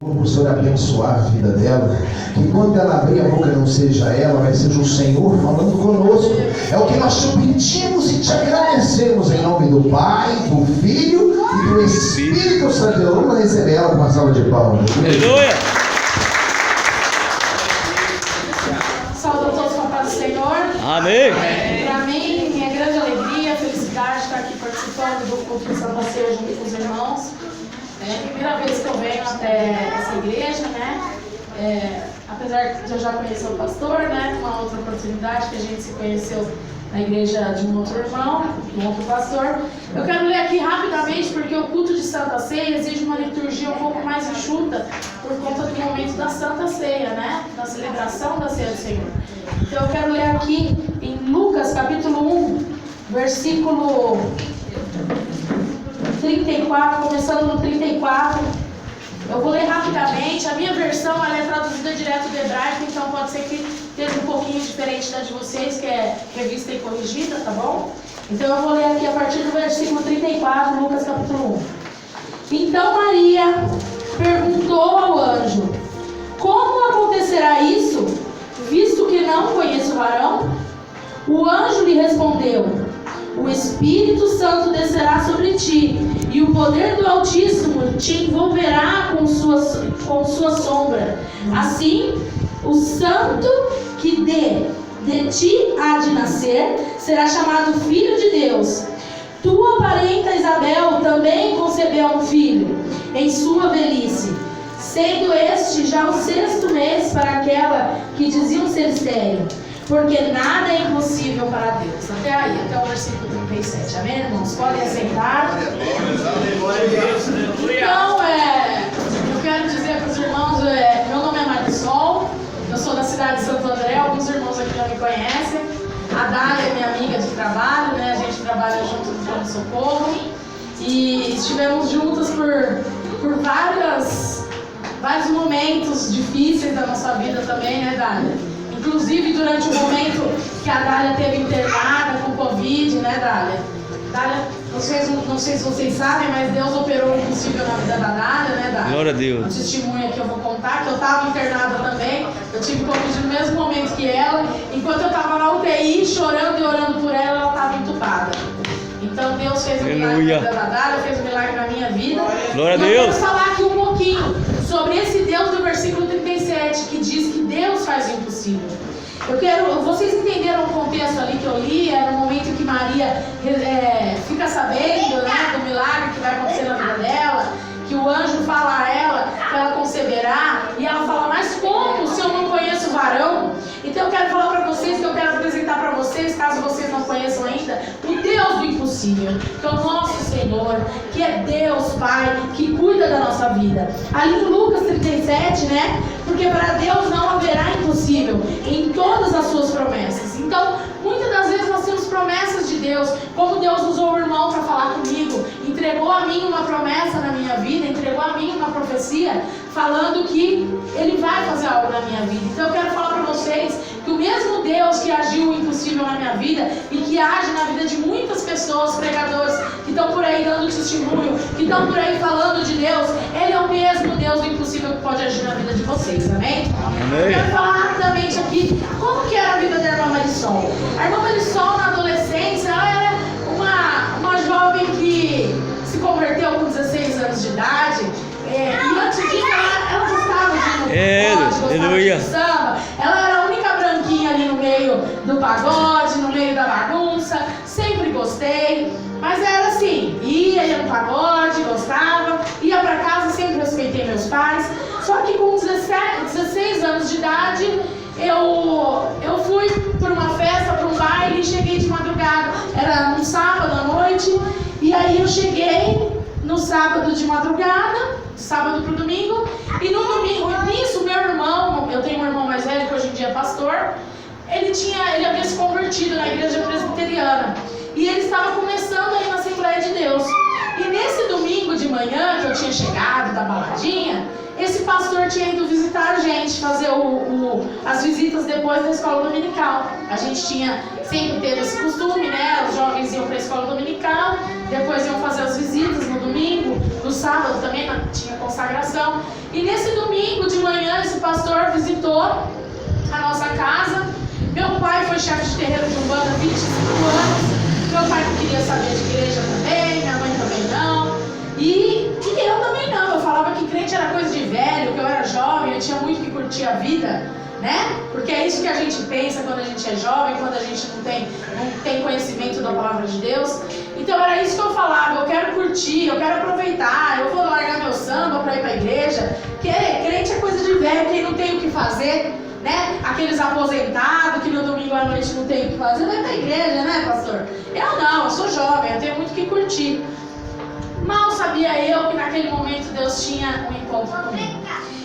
O Senhor abençoar a vida dela, que quando ela abrir a boca não seja ela, mas seja o Senhor falando conosco. É o que nós te pedimos e te agradecemos em nome do Pai, do Filho e do Espírito Santo. Vamos receber ela com uma salva de palmas. Aleluia! Saúde a todos com a paz do Senhor. Amém. Para mim, é grande alegria, felicidade estar aqui participando do culto de Santa Ceia junto com os irmãos. É a primeira vez que eu venho até essa igreja, né? Apesar de eu já conhecer o pastor, né? Uma outra oportunidade que a gente se conheceu na igreja de um outro irmão, de um outro pastor. Eu quero ler aqui rapidamente, porque o culto de Santa Ceia exige uma liturgia um pouco mais enxuta por conta do momento da Santa Ceia, né? Da celebração da Ceia do Senhor. Então eu quero ler aqui em Lucas capítulo 1, versículo 34, começando no 34. Eu vou ler rapidamente. A minha versão ela é traduzida direto do hebraico, então pode ser que esteja um pouquinho diferente da de vocês, que é revista e corrigida, tá bom? Então eu vou ler aqui a partir do versículo 34, Lucas capítulo 1. Então Maria perguntou ao anjo: como acontecerá isso, visto que não conheço varão? O anjo lhe respondeu: o Espírito Santo descerá sobre ti, e o poder do Altíssimo te envolverá com sua sombra. Assim, o santo que de ti há de nascer será chamado Filho de Deus. Tua parenta Isabel também concebeu um filho em sua velhice, sendo este já o 6º mês para aquela que diziam ser estéril, porque nada é impossível para Deus. Até aí, até o versículo 37. Amém, irmãos? Podem assentar. Então, eu quero dizer para os irmãos, meu nome é Marisol, eu sou da cidade de Santo André, alguns irmãos aqui não me conhecem. A Dália é minha amiga de trabalho, né? A gente trabalha junto no Pronto Socorro. E estivemos juntas por vários momentos difíceis da nossa vida também, né, Dália? Inclusive durante o momento que a Dália teve internada com Covid, né, Dália? Dália, não sei se vocês sabem, mas Deus operou o impossível na vida da Dália, né, Dália? Glória a Deus. Um testemunho que eu vou contar, que eu estava internada também, eu tive Covid no mesmo momento que ela. Enquanto eu estava na UTI, chorando e orando por ela, ela estava entubada. Então Deus fez um milagre na vida da Dália, fez um milagre na minha vida. Glória a Deus. Eu quero falar aqui um pouquinho sobre esse Deus do versículo 37, que diz que Deus faz o impossível. Vocês entenderam o contexto ali que eu li? Era no momento que Maria fica sabendo, né, do milagre que vai acontecer na vida dela, que o anjo fala a ela que ela conceberá, e ela fala: mas como, se eu não conheço o varão? Então eu quero falar para vocês, que eu quero apresentar para vocês, caso vocês não conheçam ainda, o Deus do impossível, que é o nosso Senhor, que é Deus Pai, que cuida da nossa vida. Ali no Lucas 37, né? Porque para Deus não haverá impossível em todas as suas promessas. Então, muitas das vezes nós temos promessas de Deus, como Deus usou o irmão para falar comigo, entregou a mim uma promessa na minha vida, entregou a mim uma profecia, falando que Ele vai fazer algo na minha vida. Então eu quero falar para vocês que o mesmo Deus que agiu o impossível na minha vida e que age na vida de muitas pessoas, pregadores, que estão por aí dando testemunho, que estão por aí falando de Deus, Ele é o mesmo Deus do impossível que pode agir na vida de vocês, amém? Amém. Eu quero falar rapidamente aqui como que era a vida da irmã Marisol. A irmã Marisol, na adolescência, ela era uma jovem que se converteu com 16 anos de idade. E antes disso, ela gostava de aleluia. Samba. Ela era a única branquinha ali no meio do pagode, no meio da bagunça. Sempre gostei. Mas era assim, ia no pagode, gostava, ia pra casa, sempre respeitei meus pais. Só que com 16 anos de idade, eu fui por uma festa, por um baile, e cheguei de madrugada. Era um sábado à noite, e aí eu cheguei no sábado de madrugada, sábado pro domingo, e no domingo, nisso meu irmão, eu tenho um irmão mais velho que hoje em dia é pastor, ele havia se convertido na igreja presbiteriana, e ele estava começando aí na Assembleia de Deus. E nesse domingo de manhã, que eu tinha chegado da baladinha, esse pastor tinha ido visitar a gente, fazer as visitas depois da escola dominical. A gente sempre teve esse costume, né? Os jovens iam para a escola dominical, depois iam fazer as visitas no domingo, No sábado também tinha consagração. E nesse domingo de manhã, esse pastor visitou a nossa casa. Meu pai foi chefe de terreiro de Umbanda há 25 anos. Meu pai não queria saber de igreja também, minha mãe também não. E eu também não. Eu falava que crente era coisa de velho, que eu era jovem, eu tinha muito que curtir a vida, né? Porque é isso que a gente pensa quando a gente é jovem, quando a gente não tem conhecimento da palavra de Deus. Então era isso que eu falava, eu quero curtir, eu quero aproveitar, eu vou largar meu samba para ir para a igreja. Crente é coisa de velho, quem não tem o que fazer, né? Aqueles aposentados que no domingo à noite não tem o que fazer, vai para a igreja, né, pastor? Eu não, eu sou jovem, eu tenho muito que curtir. Mal sabia eu que naquele momento Deus tinha um encontro comigo.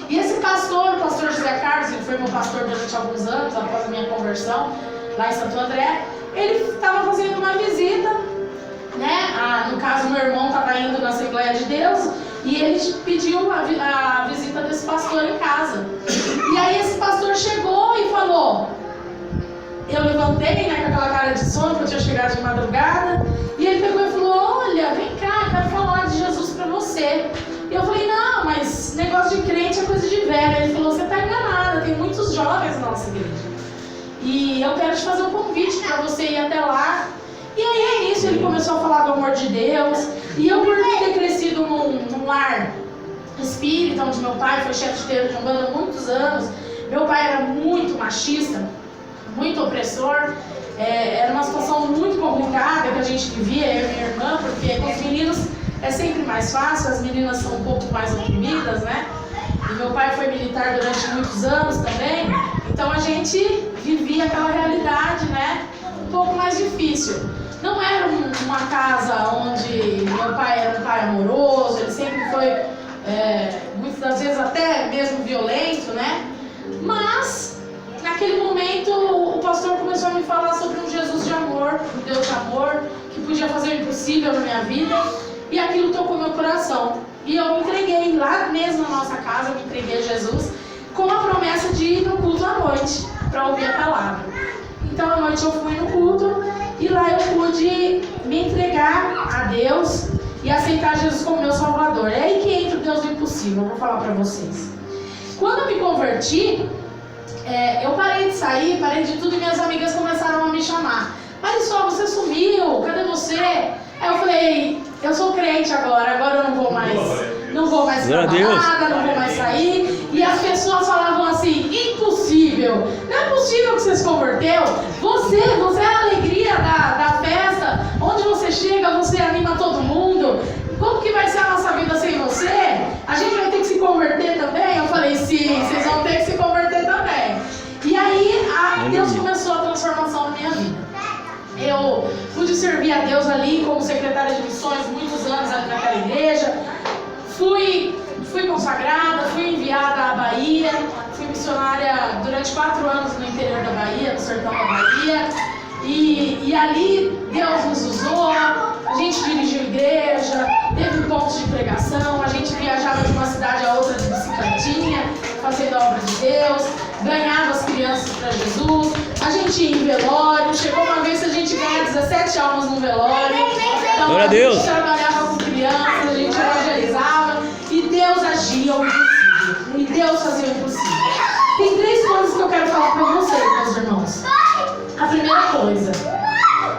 E esse pastor, o pastor José Carlos, ele foi meu pastor durante alguns anos, após a minha conversão, lá em Santo André. Ele estava fazendo uma visita, né? No caso, meu irmão estava indo na Assembleia de Deus e ele pediu a visita desse pastor em casa. E aí esse pastor chegou e falou, eu levantei, né, com aquela cara de sono, porque eu tinha chegado de madrugada, e ele pegou e falou, olha, vem cá, eu quero falar de Jesus para você. E eu falei, não, mas negócio de crente é coisa de velho. Ele falou, você está enganada, tem muitos jovens na nossa igreja. E eu quero te fazer um convite para você ir até lá. E aí nisso ele começou a falar do amor de Deus. E eu, por ter crescido num lar espírita, onde meu pai foi chefe de terreiro de Umbanda há muitos anos, meu pai era muito machista, muito opressor. Era uma situação muito complicada que a gente vivia, eu e minha irmã, porque com os meninos é sempre mais fácil, as meninas são um pouco mais oprimidas, né? E meu pai foi militar durante muitos anos também, então a gente vivia aquela realidade, né? Um pouco mais difícil. Não era uma casa onde meu pai era um pai amoroso, ele sempre foi, muitas das vezes até mesmo violento, né? Mas, naquele momento, o pastor começou a me falar sobre um Jesus de amor, um Deus de amor, que podia fazer o impossível na minha vida. E aquilo tocou meu coração. E eu me entreguei lá mesmo na nossa casa, eu me entreguei a Jesus, com a promessa de ir no culto à noite, para ouvir a palavra. Então à noite eu fui no culto, e lá eu pude me entregar a Deus e aceitar Jesus como meu Salvador. É aí que entra o Deus do impossível, eu vou falar para vocês. Quando eu me converti, eu parei de sair, parei de tudo, e minhas amigas começaram a me chamar. Marisol, você sumiu, cadê você? Aí eu falei, eu sou crente agora eu não vou mais ficar balada, não vou mais sair. E as pessoas falavam assim, impossível, não é possível que você se converteu, você é a alegria da festa, onde você chega, você anima todo mundo, como que vai ser a nossa vida sem você? A gente vai ter que se converter também? Eu falei, sim, vocês vão ter que se converter também. E aí Deus começou a transformação na minha vida. Eu pude servir a Deus ali como secretária de missões muitos anos ali naquela igreja. Fui consagrada, fui enviada à Bahia, fui missionária durante 4 anos no interior da Bahia, no sertão da Bahia. E ali Deus nos usou, a gente dirigiu igreja, teve pontos de pregação, a gente viajava de uma cidade a outra de bicicletinha, fazendo a obra de Deus, ganhava as crianças para Jesus, a gente ia em velório, chegou uma vez que a gente ganhava 17 almas no velório, então a gente trabalhava com crianças, a gente evangelizava, e Deus agia o impossível, e Deus fazia o impossível. Tem 3 coisas que eu quero falar para vocês, meus irmãos. A primeira coisa,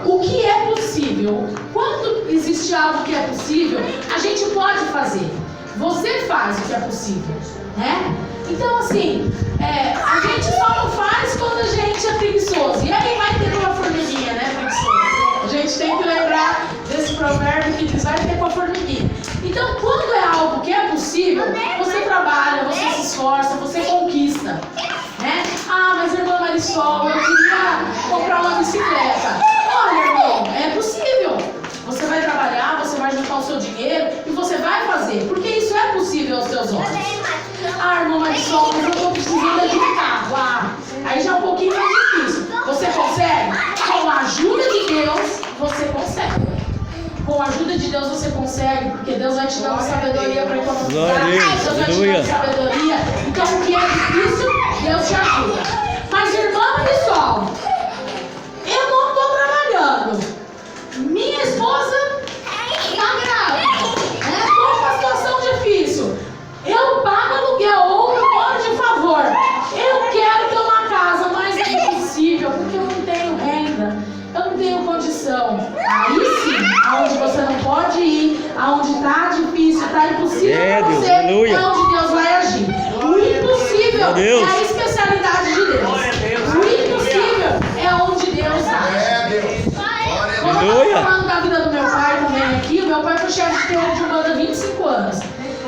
o que é possível? Quando existe algo que é possível, a gente pode fazer. Você faz o que é possível, né? Então, assim, a gente só não faz quando a gente é preguiçoso. E aí vai ter uma formiguinha, né, preguiçoso? A gente tem que lembrar desse provérbio que diz, vai ter com a formiguinha. Então, quando é algo que é possível, você trabalha, você se esforça, você conquista, né? Ah, mas irmã Marisol, eu queria comprar uma bicicleta. Olha, irmão, é possível. Você vai trabalhar, você vai juntar o seu dinheiro e você vai fazer, porque isso é possível aos seus olhos. Ah, irmã Marisol, mas eu estou precisando de um carro. Aí já é um pouquinho mais difícil. Você consegue? Com a ajuda de Deus, você consegue. Com a ajuda de Deus você consegue, porque Deus vai te dar uma sabedoria para economizar, Deus vai te dar sabedoria. Então o que é difícil, Deus te ajuda. Mas irmã Marisol, eu não estou trabalhando. Minha esposa está grávida. Estou com uma situação impossível é a especialidade de Deus. O impossível é onde Deus age. Como eu estava falando da vida do meu pai também aqui, o meu pai foi chefe de terreiro de Umbanda há 25 anos.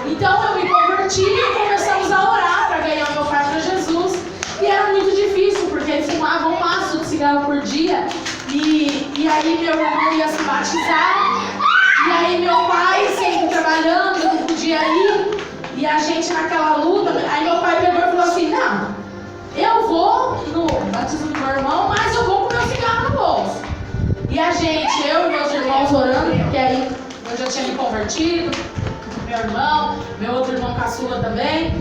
Então eu me converti e começamos a orar para ganhar meu pai para Jesus. E era muito difícil, porque ele fumava um maço de cigarro por dia. E aí meu irmão ia se batizar. E aí meu pai sempre trabalhando, não podia ir. E a gente naquela luta. Aí meu pai pegou e falou assim: não, eu vou no batismo do meu irmão, mas eu vou com meu cigarro no bolso. E a gente, eu e meus irmãos orando, porque aí eu já tinha me convertido, meu irmão, meu outro irmão caçula também.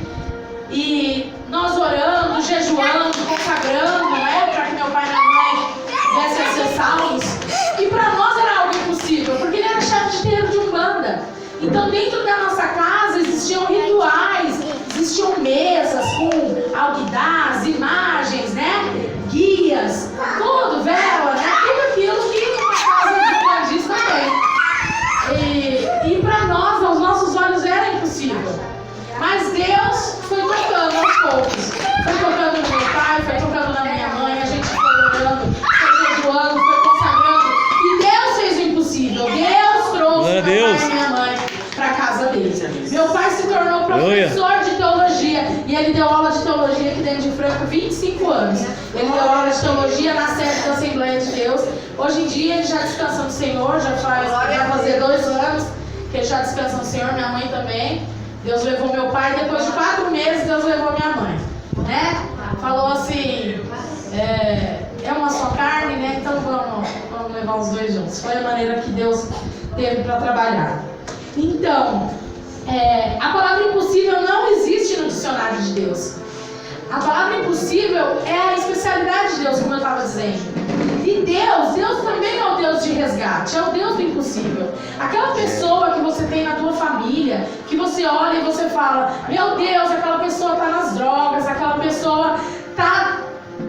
E nós orando, jejuando, consagrando, né, para que meu pai e minha mãe viessem a ser salvos. E para nós era algo impossível, porque ele era chefe de terreiro de Umbanda. Então dentro da nossa casa existiam rituais, existiam mesas com alguidars, imagens, né, guias, tudo, vela, né, tudo aquilo que uma casa de umbandista tem. E para nós, aos nossos olhos, era impossível. Mas Deus foi tocando aos poucos. Foi tocando no meu pai, foi tocando na minha mãe, a gente foi orando, foi jejuando, foi consagrando. E Deus fez o impossível. Deus trouxe meu pai e minha mãe para a casa deles. Meu pai se tornou professor de teologia. E ele deu aula de teologia aqui dentro de Franca 25 anos. Ele deu aula de teologia na sede da Assembleia de Deus. Hoje em dia ele já descansa no Senhor, vai fazer 2 anos que ele já descansa no Senhor, minha mãe também. Deus levou meu pai, depois de 4 meses Deus levou minha mãe, né? Falou assim, é uma só carne, né? Então vamos levar os dois juntos. Foi a maneira que Deus teve para trabalhar. Então, a palavra impossível não existe no dicionário de Deus. A palavra impossível é a especialidade de Deus, como eu estava dizendo. E Deus também é o Deus de resgate, é o Deus do impossível. Aquela pessoa que você tem na tua família, que você olha e você fala, meu Deus, aquela pessoa está nas drogas, aquela pessoa está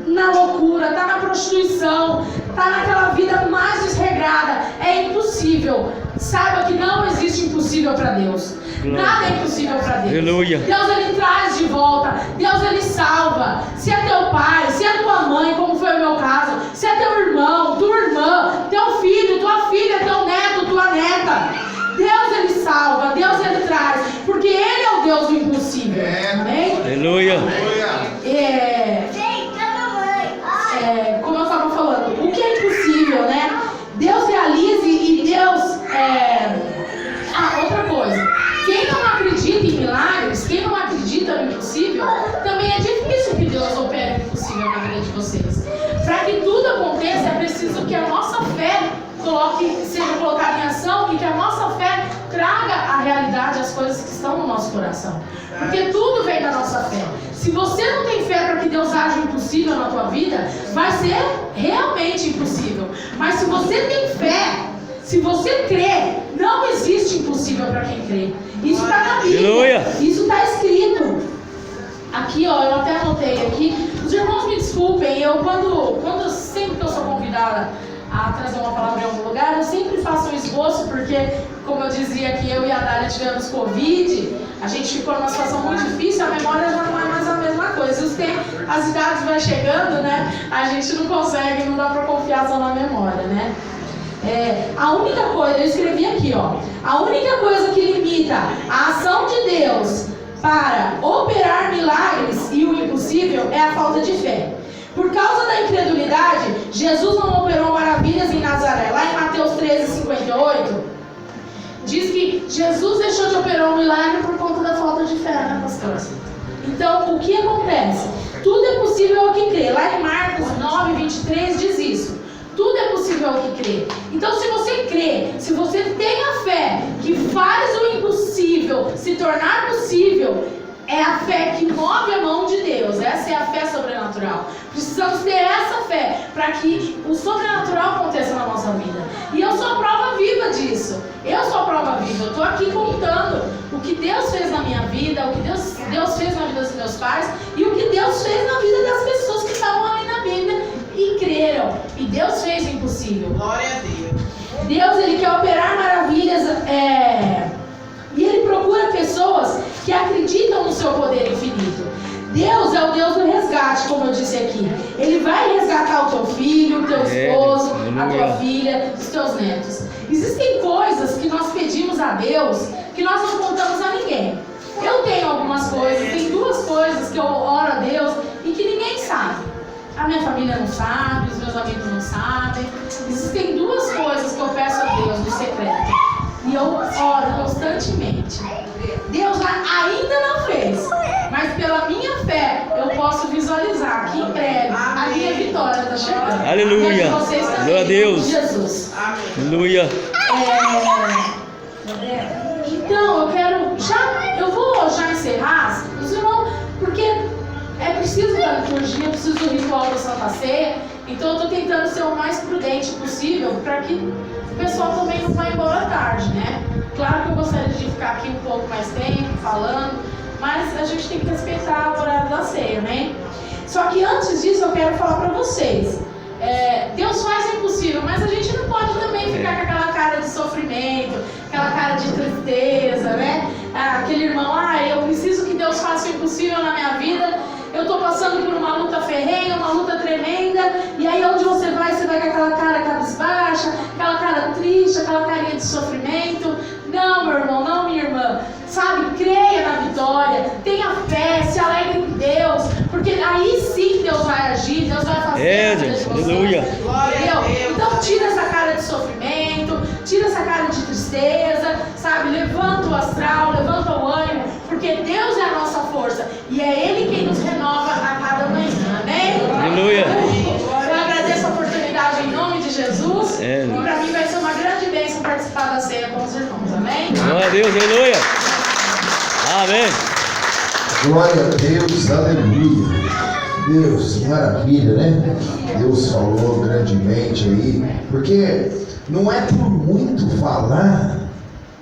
na loucura, está na prostituição, está naquela vida mais desregrada. É impossível. Saiba que não existe impossível para Deus. Nada é impossível para Deus. Aleluia. Deus, ele traz de volta. Deus, ele salva. Se é teu pai, se é tua mãe, como foi o meu caso, se é teu irmão, tua irmã, teu filho, tua filha, teu neto, tua neta, Deus, ele salva. Deus, ele traz. Porque ele é o Deus do impossível. Amém? Aleluia. Como eu estava falando, o que é impossível, né? Deus realiza e Deus outra coisa, quem não acredita em milagres, quem não acredita no impossível, também é difícil que Deus opere o impossível na vida de vocês. Para que tudo aconteça, é preciso que a nossa fé seja colocada em ação e que a nossa fé traga à realidade as coisas que estão no nosso coração. Porque tudo vem da nossa fé. Se você não tem fé para que Deus haja o impossível na tua vida, vai ser realmente impossível. Mas se você tem fé, se você crê, não existe impossível para quem crê. Isso está na Bíblia. Isso está escrito. Aqui, ó, eu até anotei aqui. Os irmãos me desculpem, eu sempre que eu sou convidada a trazer uma palavra em algum lugar, eu sempre faço um esboço, porque, como eu dizia aqui, eu e a Dália tivemos Covid, a gente ficou numa situação muito difícil, a memória já não é mais a mesma coisa. As idades vai chegando, né? A gente não consegue, não dá para confiar só na memória, né? A única coisa, eu escrevi aqui, ó, a única coisa que limita a ação de Deus para operar milagres e o impossível é a falta de fé. Por causa da incredulidade, Jesus não operou maravilhas em Nazaré. Lá em Mateus 13:58, diz que Jesus deixou de operar um milagre por conta da falta de fé, né, pastor? Então, o que acontece? Tudo é possível ao que crê. Lá em Marcos 9:23 diz isso. Tudo é possível ao que crê. Então, se você crê, se você tem a fé que faz o impossível se tornar possível, é a fé que move a mão de Deus. Essa é a fé sobrenatural. Precisamos ter essa fé para que o sobrenatural aconteça na nossa vida. E eu sou a prova viva disso. Eu sou a prova viva. Eu estou aqui contando o que Deus fez na minha vida, o que Deus fez na vida dos meus pais e o que Deus fez na vida das pessoas que estavam ali na Bíblia e creram. E Deus fez o impossível. Glória a Deus. Deus, ele quer operar maravilhas. E ele procura pessoas que acreditam no seu poder infinito. Deus é o Deus do resgate, como eu disse aqui. Ele vai resgatar o teu filho, o teu esposo, a tua filha, os teus netos. Existem coisas que nós pedimos a Deus que nós não contamos a ninguém. Eu tenho algumas coisas, tem 2 coisas que eu oro a Deus e que ninguém sabe. A minha família não sabe, os meus amigos não sabem. Existem 2 coisas que eu peço a Deus no secreto. E eu oro constantemente. Deus ainda não fez, mas pela minha fé eu posso visualizar que em breve a minha vitória está chegando. Aleluia. Glória a Deus. Jesus. Aleluia. Então eu vou já encerrar, os irmãos, porque é preciso da liturgia, é preciso do ritual da Santa Ceia. Então eu estou tentando ser o mais prudente possível para que o pessoal também não vá embora tarde, né? Claro que eu gostaria de ficar aqui um pouco mais tempo falando, mas a gente tem que respeitar o horário da ceia, né? Só que antes disso eu quero falar para vocês. Deus faz o impossível, mas a gente não pode também ficar com aquela cara de sofrimento, aquela cara de tristeza, né? Aquele irmão, eu preciso que Deus faça o impossível na minha vida. Eu estou passando por uma luta ferrenha, uma luta tremenda, e aí onde você vai com aquela cara cabisbaixa, aquela cara triste, aquela carinha de sofrimento. Não, meu irmão, não, minha irmã. Sabe, creia na vitória, tenha fé, se alegre em Deus, porque aí sim Deus vai agir, Deus vai fazer. Gente, aleluia. Entendeu? Então tira essa cara de sofrimento, tira essa cara de tristeza, sabe? Levanta o astral, levanta o ânimo, porque Deus é a nossa força e é Ele quem nos renova a cada manhã, amém? Aleluia. Eu agradeço a oportunidade em nome de Jesus. E para mim vai ser uma grande bênção participar da ceia com os irmãos, amém? Glória a Deus, aleluia. Amém. Glória a Deus, aleluia. Deus, que maravilha, né? Deus falou grandemente aí, porque não é por muito falar,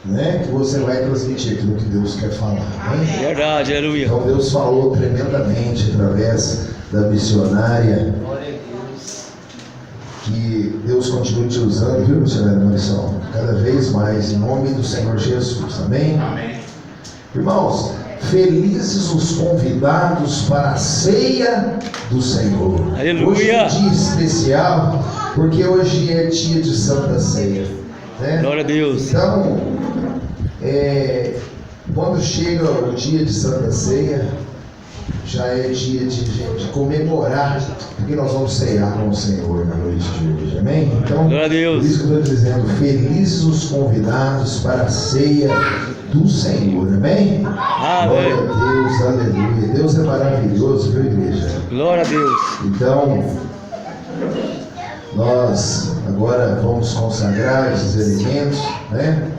né, que você vai transmitir aquilo que Deus quer falar, né? Verdade, aleluia. Então Deus falou tremendamente através da missionária. Que Deus continue te usando, viu, missionária Maurição? Cada vez mais, em nome do Senhor Jesus, amém? Amém. Irmãos, felizes os convidados para a ceia do Senhor. Aleluia. Hoje é um dia especial, porque hoje é dia de Santa Ceia, né? Glória a Deus. Então, quando chega o dia de Santa Ceia, já é dia de comemorar, porque nós vamos ceiar com o Senhor na noite de hoje, amém? Então, glória a Deus. Por isso que eu estou dizendo, felizes os convidados para a ceia do Senhor, amém? Amém. Glória a Deus, aleluia. Deus é maravilhoso, viu, igreja? Glória a Deus. Então, nós agora vamos consagrar esses elementos, né?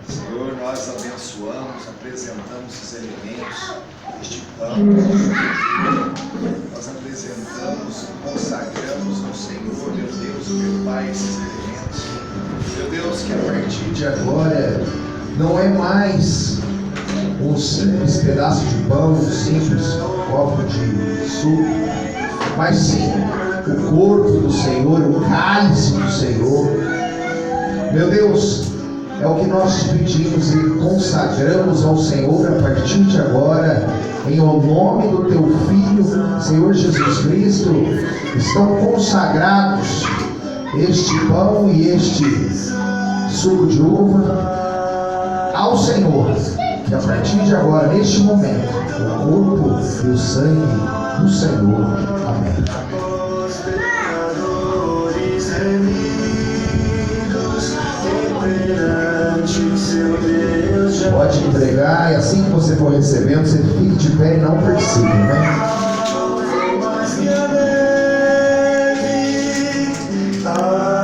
Senhor, nós abençoamos, apresentamos os elementos deste pão. Nós apresentamos, consagramos ao Senhor, meu Deus, meu Pai, esses elementos. Meu Deus, que a partir de agora Não é mais um simples pedaço de pão, um simples copo de suco, mas sim o corpo do Senhor, o cálice do Senhor. Meu Deus, é o que nós te pedimos e consagramos ao Senhor a partir de agora, em o nome do teu Filho, Senhor Jesus Cristo. Estão consagrados este pão e este suco de uva ao Senhor, que a partir de agora, neste momento, o corpo e o sangue do Senhor. Amém. Pode entregar, e assim que você for recebendo, você fique de pé e não participe, né?